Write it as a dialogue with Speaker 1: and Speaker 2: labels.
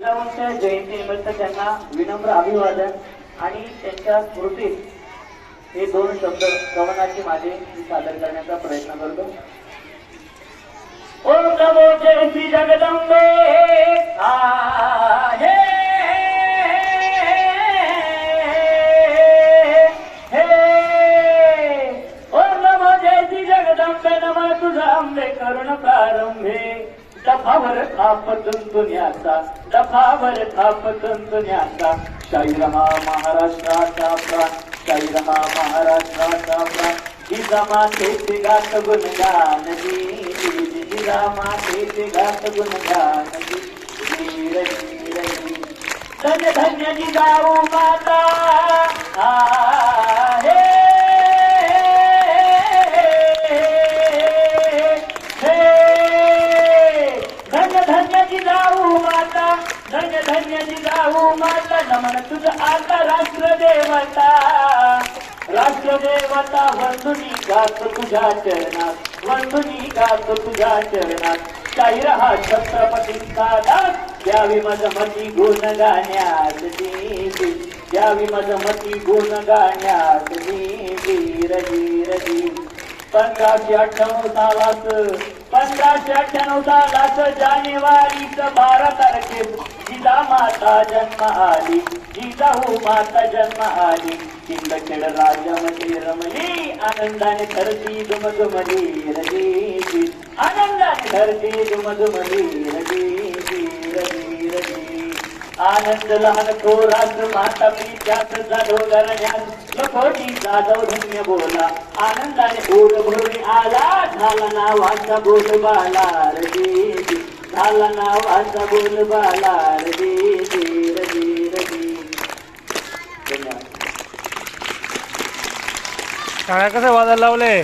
Speaker 1: जिजाऊंच्या जयंतीनिमित्त त्यांना विनम्र अभिवादन आणि त्यांच्या स्मृतीत हे दोन शब्द कवनाचे माझे मी सादर करण्याचा प्रयत्न करतो. ओम नमो जय श्री जगदंबे आहे नमः तुझा आंबे करुण प्रारंभे दफावर थाप तंतुन्याचा दफावर थाप तंतुन्याचा शाहीरमा महाराष्ट्राचा प्राण शाहीरमा महाराष्ट्राचा प्राण जिजामातेचे गात गुणगान जिजामातेचे गात गुणगान वीर वीर धन्य धन्य जिजाऊ माता आहे धन्य धन्य जिजाऊ माता नमन तुझ आता राष्ट्रदेवता राष्ट्रदेवता वंदुनी गात तुझ्या चरणात वंदुनी गात तुझ्या चरणात शाहीर हा छत्रपतींचा दास द्यावी मजमती गुण गाण्यात देवी द्यावी मजमती गुण गाण्यात देवी रजी रजी 1598 सालात जानेवारीच 12 तारखेस जिजामाता जन्म आली जिजाऊ माता जन्म आली सिंदखेड राज्यामध्ये रमली आनंदाने धरती दुमदुमली रजी आनंदाने धरती दुमदुमली रजी रजी रजी आनंद लहान थोरात माता प्रीत्यात जाधव करण्यात लखोटी जाधव धन्य बोला आनंदाने ओढ भरून आला झाला नावाचा बोलबाला रे झाला नावाचा बोलबाला रे रजी रजी.
Speaker 2: टाळ्या कसं वाजायला लावले.